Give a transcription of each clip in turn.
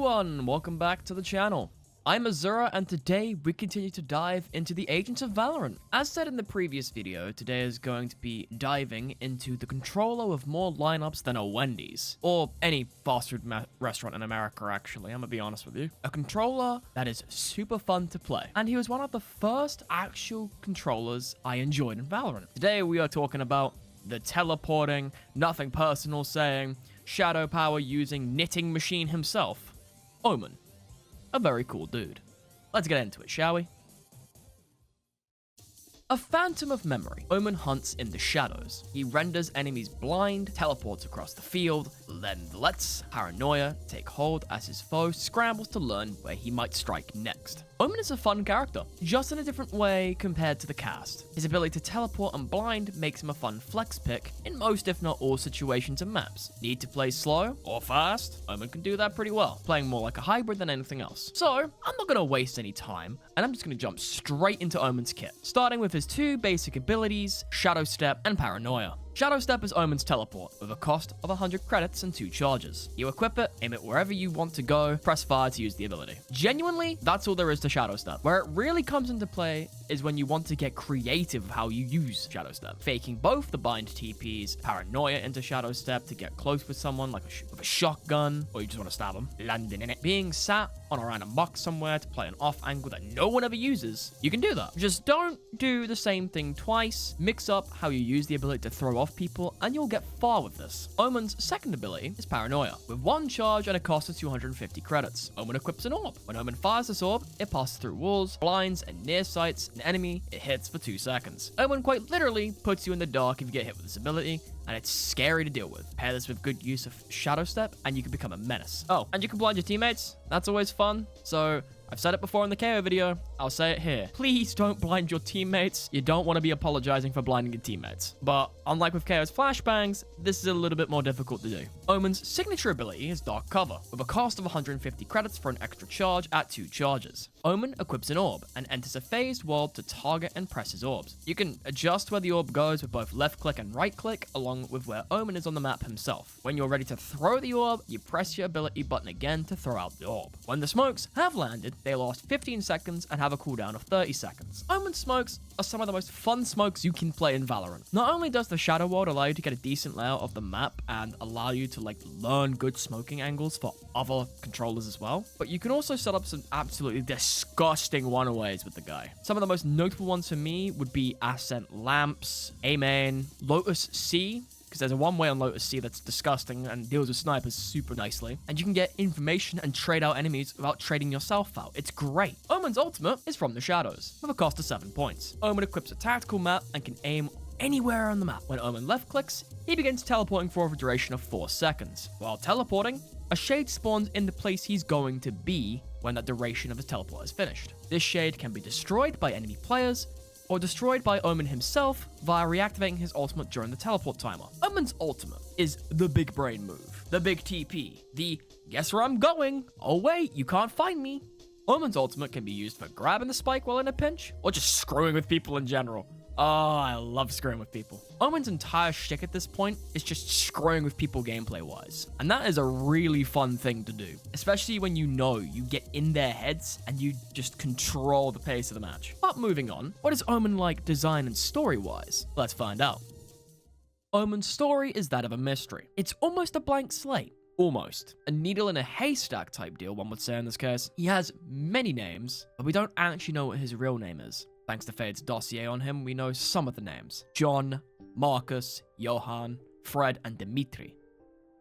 everyone, welcome back to the channel. I'm Azura, and today we continue to dive into the Agents of Valorant. As said in the previous video, today is going to be diving into the controller with more lineups than a Wendy's. Or any fast food restaurant in America, actually, I'm gonna be honest with you. A controller that is super fun to play. And he was one of the first actual controllers I enjoyed in Valorant. Today we are talking about the teleporting, nothing personal saying, shadow power using knitting machine himself, Omen. A very cool dude. Let's get into it, shall we? A phantom of memory, Omen hunts in the shadows. He renders enemies blind, teleports across the field, then lets paranoia take hold as his foe scrambles to learn where he might strike next. Omen is a fun character, just in a different way compared to the cast. His ability to teleport and blind makes him a fun flex pick in most if not all situations and maps. Need to play slow or fast? Omen can do that pretty well, playing more like a hybrid than anything else. So, I'm not going to waste any time, and I'm just going to jump straight into Omen's kit, starting with his two basic abilities, Shadow Step and Paranoia. Shadow Step is Omen's teleport, with a cost of 100 credits and 2 charges. You equip it, aim it wherever you want to go, press fire to use the ability. Genuinely, that's all there is to Shadow Step. Where it really comes into play is when you want to get creative with how you use Shadow Step, faking both the bind TPs, Paranoia into Shadow Step to get close with someone like with a shotgun, or you just want to stab them, landing in it, being sat on a random box somewhere to play an off angle that no one ever uses. You can do that. Just don't do the same thing twice, mix up how you use the ability to throw off people, and you'll get far with this. Omen's second ability is Paranoia. With 1 charge and a cost of 250 credits, Omen equips an orb. When Omen fires this orb, it passes through walls, blinds, and near sights an enemy. It hits for 2 seconds. Omen quite literally puts you in the dark if you get hit with this ability, and it's scary to deal with. Pair this with good use of Shadow Step, and you can become a menace. Oh, and you can blind your teammates. That's always fun. So, I've said it before in the KO video, I'll say it here. Please don't blind your teammates. You don't want to be apologizing for blinding your teammates. But unlike with KO's flashbangs, this is a little bit more difficult to do. Omen's signature ability is Dark Cover, with a cost of 150 credits for an extra charge at 2 charges. Omen equips an orb and enters a phased world to target and press his orbs. You can adjust where the orb goes with both left click and right click, along with where Omen is on the map himself. When you're ready to throw the orb, you press your ability button again to throw out the orb. When the smokes have landed, they last 15 seconds and have a cooldown of 30 seconds. Omen smokes are some of the most fun smokes you can play in Valorant. Not only does the Shadow World allow you to get a decent layout of the map and allow you to learn good smoking angles for other controllers as well, but you can also set up some absolutely disgusting one-ways with the guy. Some of the most notable ones for me would be Ascent Lamps, Omen, Lotus C, because there's a one-way on Lotus C that's disgusting and deals with snipers super nicely. And you can get information and trade out enemies without trading yourself out. It's great. Omen's ultimate is From the Shadows, with a cost of 7 points. Omen equips a tactical map and can aim anywhere on the map. When Omen left clicks, he begins teleporting for a duration of 4 seconds. While teleporting, a shade spawns in the place he's going to be when that duration of his teleport is finished. This shade can be destroyed by enemy players, or destroyed by Omen himself via reactivating his ultimate during the teleport timer. Omen's ultimate is the big brain move, the big TP, the guess where I'm going, oh wait, you can't find me. Omen's ultimate can be used for grabbing the spike while in a pinch, or just screwing with people in general. Oh, I love screwing with people. Omen's entire shtick at this point is just screwing with people gameplay-wise. And that is a really fun thing to do, especially when you know you get in their heads and you just control the pace of the match. But moving on, what is Omen like design and story-wise? Let's find out. Omen's story is that of a mystery. It's almost a blank slate. Almost. A needle in a haystack type deal, one would say in this case. He has many names, but we don't actually know what his real name is. Thanks to Fade's dossier on him, we know some of the names. John, Marcus, Johann, Fred, and Dimitri.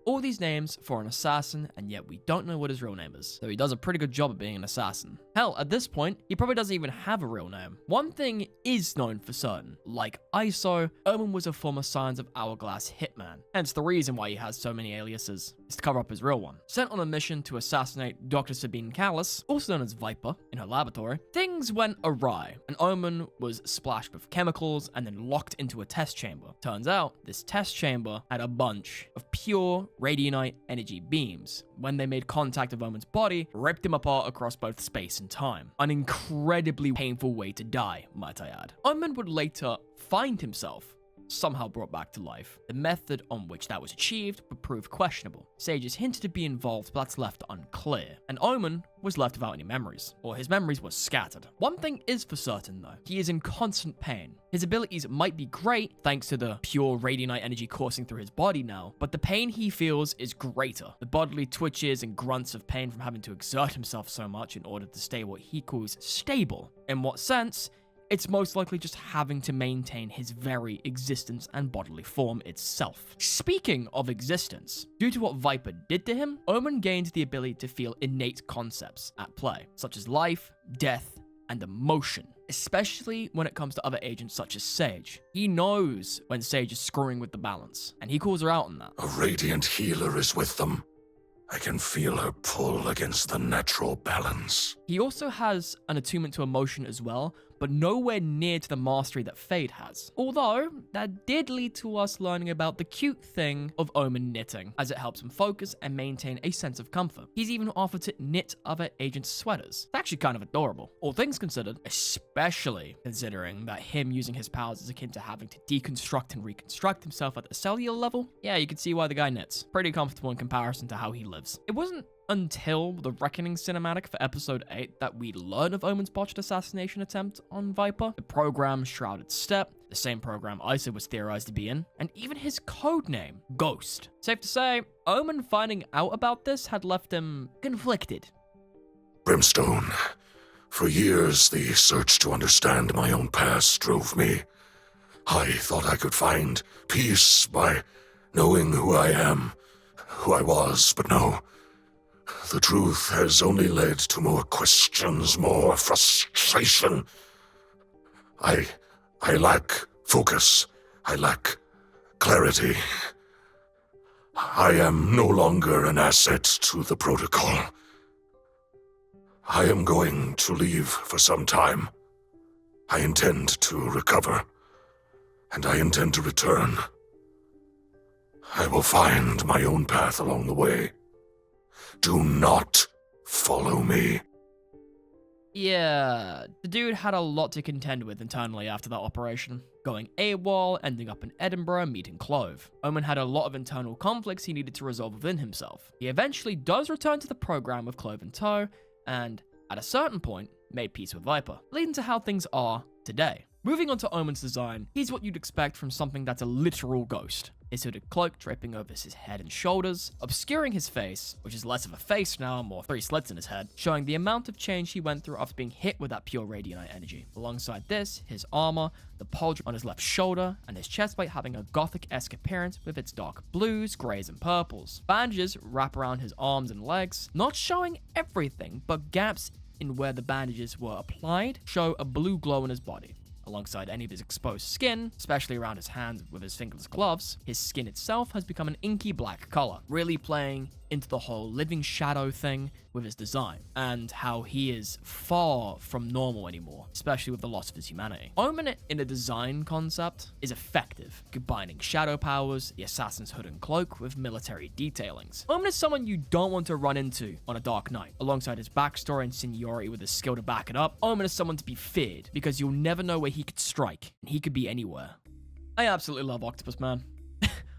All these names for an assassin, and yet we don't know what his real name is, though he does a pretty good job of being an assassin. Hell, at this point, he probably doesn't even have a real name. One thing is known for certain, like ISO, Omen was a former Signs of Hourglass hitman, hence the reason why he has so many aliases, is to cover up his real one. Sent on a mission to assassinate Dr. Sabine Callis, also known as Viper, in her laboratory, things went awry, and Omen was splashed with chemicals and then locked into a test chamber. Turns out, this test chamber had a bunch of pure radionite energy beams. When they made contact with Omen's body, ripped him apart across both space and time. An incredibly painful way to die, might I add. Omen would later find himself somehow brought back to life. The method on which that was achieved would prove questionable. Sage is hinted to be involved, but that's left unclear. And Omen was left without any memories, or his memories were scattered. One thing is for certain though, he is in constant pain. His abilities might be great thanks to the pure radianite energy coursing through his body now, but the pain he feels is greater. The bodily twitches and grunts of pain from having to exert himself so much in order to stay what he calls stable. In what sense? It's most likely just having to maintain his very existence and bodily form itself. Speaking of existence, due to what Viper did to him, Omen gained the ability to feel innate concepts at play, such as life, death, and emotion, especially when it comes to other agents such as Sage. He knows when Sage is screwing with the balance, and he calls her out on that. A radiant healer is with them. I can feel her pull against the natural balance. He also has an attunement to emotion as well, but nowhere near to the mastery that Fade has. Although, that did lead to us learning about the cute thing of Omen knitting, as it helps him focus and maintain a sense of comfort. He's even offered to knit other agents' sweaters. It's actually kind of adorable, all things considered, especially considering that him using his powers is akin to having to deconstruct and reconstruct himself at the cellular level. Yeah, you can see why the guy knits. Pretty comfortable in comparison to how he lives. It wasn't until the Reckoning cinematic for episode 8 that we learn of Omen's botched assassination attempt on Viper, the program's Shrouded Step, the same program Isa was theorized to be in, and even his codename, Ghost. Safe to say, Omen finding out about this had left him conflicted. Brimstone, for years the search to understand my own past drove me. I thought I could find peace by knowing who I am, who I was, but no. The truth has only led to more questions, more frustration. I lack focus. I lack clarity. I am no longer an asset to the protocol. I am going to leave for some time. I intend to recover, and I intend to return. I will find my own path along the way. Do not follow me. Yeah, the dude had a lot to contend with internally after that operation. Going AWOL, ending up in Edinburgh, meeting Clove. Omen had a lot of internal conflicts he needed to resolve within himself. He eventually does return to the program with Clove in tow, and at a certain point, made peace with Viper, leading to how things are today. Moving on to Omen's design, he's what you'd expect from something that's a literal ghost. His hooded cloak draping over his head and shoulders, obscuring his face, which is less of a face now, more 3 slits in his head, showing the amount of change he went through after being hit with that pure radianite energy. Alongside this, his armor, the pauldron on his left shoulder, and his chestplate having a gothic-esque appearance with its dark blues, greys, and purples. Bandages wrap around his arms and legs, not showing everything, but gaps in where the bandages were applied show a blue glow in his body. Alongside any of his exposed skin, especially around his hands with his fingerless gloves, his skin itself has become an inky black color, really playing into the whole living shadow thing with his design, and how he is far from normal anymore, especially with the loss of his humanity. Omen in a design concept is effective, combining shadow powers, the assassin's hood and cloak with military detailings. Omen is someone you don't want to run into on a dark night. Alongside his backstory and seniority with his skill to back it up, Omen is someone to be feared, because you'll never know where he could strike, and he could be anywhere. I absolutely love Octopus Man.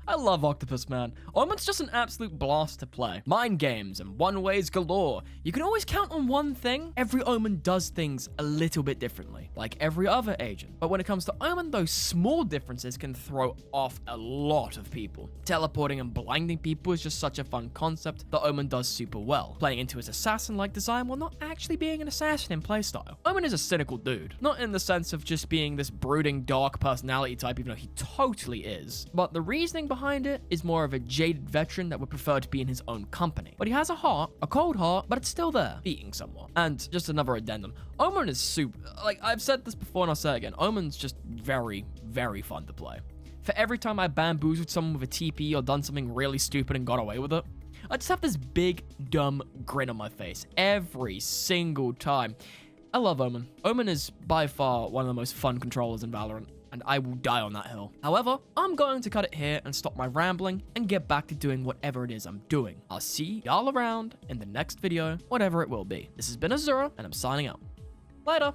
I love Octopus Man. Omen's just an absolute blast to play. Mind games and one-ways galore. You can always count on one thing. Every Omen does things a little bit differently, like every other agent. But when it comes to Omen, those small differences can throw off a lot of people. Teleporting and blinding people is just such a fun concept that Omen does super well, playing into his assassin-like design while not actually being an assassin in playstyle. Omen is a cynical dude, not in the sense of just being this brooding, dark personality type, even though he totally is, but the reasoning behind it is more of a jaded veteran that would prefer to be in his own company. But he has a heart, a cold heart, but it's still there, beating someone. And just another addendum, Omen is super, like I've said this before and I'll say it again, Omen's just very, very fun to play. For every time I bamboozled someone with a TP or done something really stupid and got away with it, I just have this big, dumb grin on my face every single time. I love Omen. Omen is by far one of the most fun controllers in Valorant, and I will die on that hill. However, I'm going to cut it here and stop my rambling and get back to doing whatever it is I'm doing. I'll see y'all around in the next video, whatever it will be. This has been Azura, and I'm signing out. Later.